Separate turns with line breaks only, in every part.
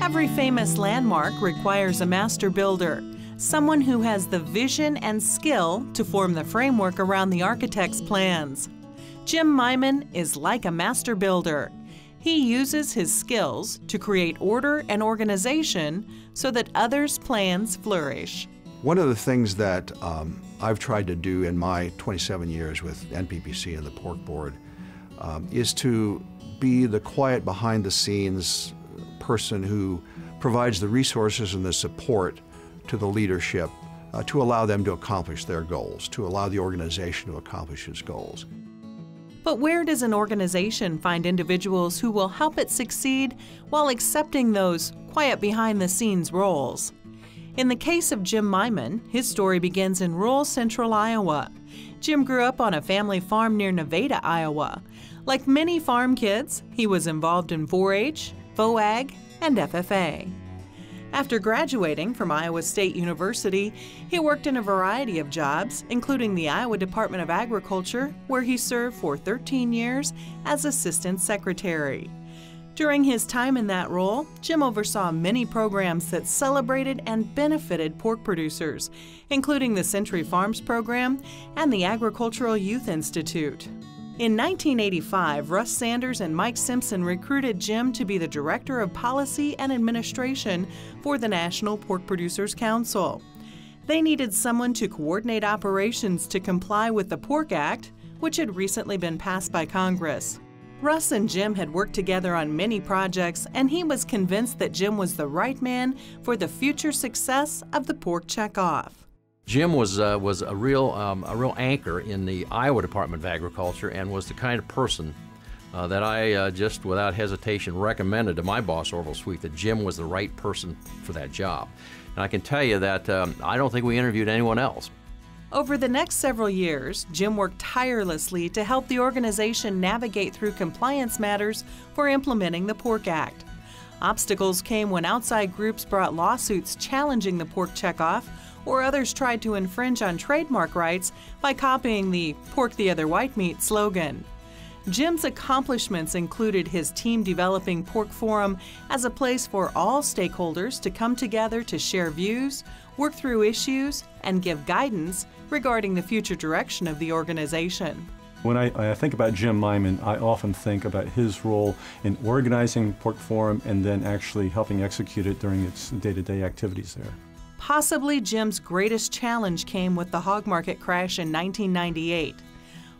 Every famous landmark requires a master builder, someone who has the vision and skill to form the framework around the architect's plans. Jim Meimann is like a master builder. He uses his skills to create order and organization so that others' plans flourish.
One of the things that I've tried to do in my 27 years with NPPC and the Pork Board is to be the quiet behind-the-scenes person who provides the resources and the support to the leadership to allow them to accomplish their goals, to allow the organization to accomplish its goals.
But where does an organization find individuals who will help it succeed while accepting those quiet behind-the-scenes roles? In the case of Jim Meimann, his story begins in rural central Iowa. Jim grew up on a family farm near Nevada, Iowa. Like many farm kids, he was involved in 4-H, FOAG, and FFA. After graduating from Iowa State University, he worked in a variety of jobs, including the Iowa Department of Agriculture, where he served for 13 years as Assistant Secretary. During his time in that role, Jim oversaw many programs that celebrated and benefited pork producers, including the Century Farms Program and the Agricultural Youth Institute. In 1985, Russ Sanders and Mike Simpson recruited Jim to be the Director of Policy and Administration for the National Pork Producers Council. They needed someone to coordinate operations to comply with the Pork Act, which had recently been passed by Congress. Russ and Jim had worked together on many projects, and he was convinced that Jim was the right man for the future success of the pork checkoff.
Jim was a real anchor in the Iowa Department of Agriculture and was the kind of person that I just without hesitation recommended to my boss, Orville Sweet, that Jim was the right person for that job. And I can tell you that I don't think we interviewed anyone else.
Over the next several years, Jim worked tirelessly to help the organization navigate through compliance matters for implementing the Pork Act. Obstacles came when outside groups brought lawsuits challenging the pork checkoff, or others tried to infringe on trademark rights by copying the "Pork the Other White Meat" slogan. Jim's accomplishments included his team developing Pork Forum as a place for all stakeholders to come together to share views, work through issues, and give guidance regarding the future direction of the organization.
When I think about Jim Meimann, I often think about his role in organizing Pork Forum and then actually helping execute it during its day-to-day activities there.
Possibly Jim's greatest challenge came with the hog market crash in 1998.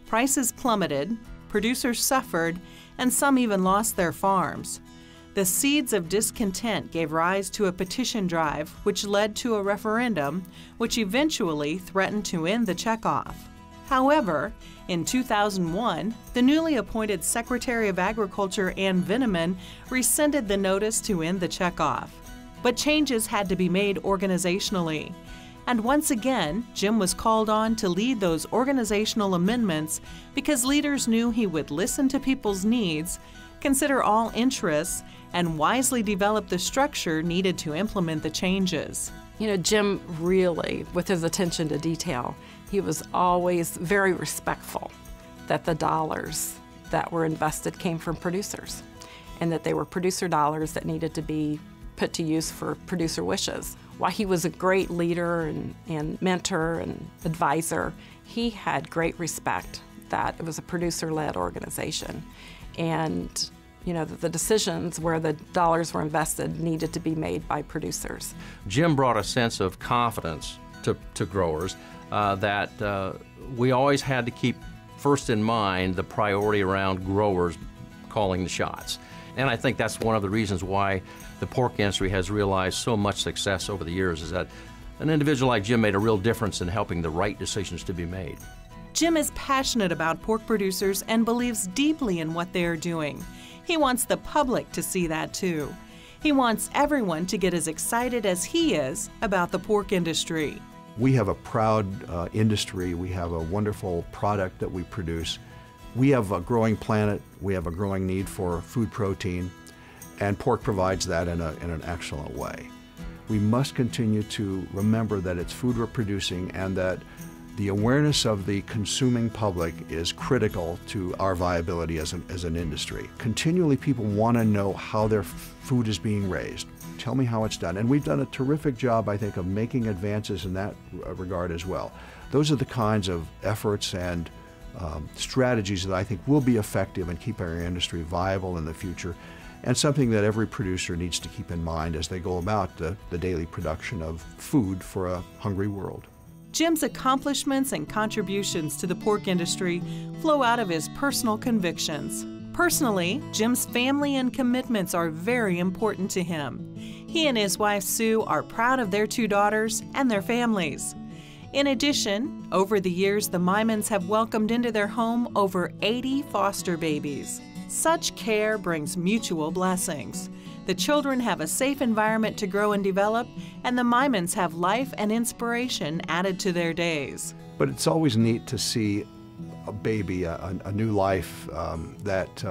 Prices plummeted, producers suffered, and some even lost their farms. The seeds of discontent gave rise to a petition drive, which led to a referendum, which eventually threatened to end the checkoff. However, in 2001, the newly appointed Secretary of Agriculture, Ann Veneman, rescinded the notice to end the checkoff. But changes had to be made organizationally. And once again, Jim was called on to lead those organizational amendments because leaders knew he would listen to people's needs, consider all interests, and wisely develop the structure needed to implement the changes.
You know, Jim really, with his attention to detail, he was always very respectful that the dollars that were invested came from producers and that they were producer dollars that needed to be put to use for producer wishes. While he was a great leader and mentor and advisor, he had great respect that it was a producer-led organization. And you know, the decisions where the dollars were invested needed to be made by producers.
Jim brought a sense of confidence to growers that we always had to keep first in mind the priority around growers calling the shots. And I think that's one of the reasons why the pork industry has realized so much success over the years, is that an individual like Jim made a real difference in helping the right decisions to be made.
Jim is passionate about pork producers and believes deeply in what they are doing. He wants the public to see that too. He wants everyone to get as excited as he is about the pork industry.
We have a proud industry. We have a wonderful product that we produce. We have a growing planet. We have a growing need for food protein, and pork provides that in an excellent way. We must continue to remember that it's food we're producing and that The awareness of the consuming public is critical to our viability as an industry. Continually, people want to know how their food is being raised. Tell me how it's done. And we've done a terrific job, I think, of making advances in that regard as well. Those are the kinds of efforts and strategies that I think will be effective in keeping our industry viable in the future, and something that every producer needs to keep in mind as they go about the daily production of food for a hungry world.
Jim's accomplishments and contributions to the pork industry flow out of his personal convictions. Personally, Jim's family and commitments are very important to him. He and his wife Sue are proud of their 2 daughters and their families. In addition, over the years, the Meimanns have welcomed into their home over 80 foster babies. Such care brings mutual blessings. The children have a safe environment to grow and develop, and the Meimanns have life and inspiration added to their days.
But it's always neat to see a baby, a new life that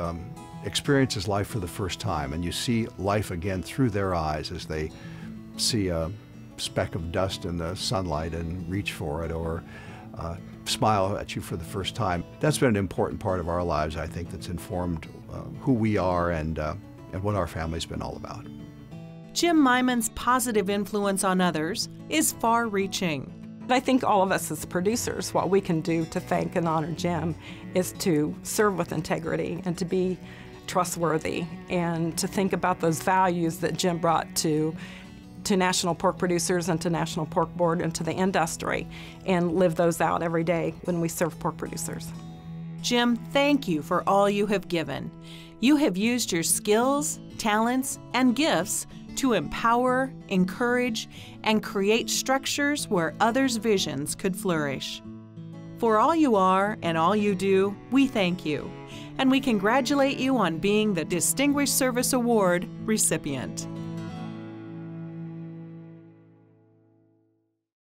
experiences life for the first time, and you see life again through their eyes as they see a speck of dust in the sunlight and reach for it, or smile at you for the first time. That's been an important part of our lives, I think, that's informed who we are and what our family's been all about.
Jim Meimann's positive influence on others is far-reaching.
I think all of us as producers, what we can do to thank and honor Jim is to serve with integrity and to be trustworthy and to think about those values that Jim brought to national pork producers and to National Pork Board and to the industry, and live those out every day when we serve pork producers.
Jim, thank you for all you have given. You have used your skills, talents, and gifts to empower, encourage, and create structures where others' visions could flourish. For all you are and all you do, we thank you, and we congratulate you on being the Distinguished Service Award recipient.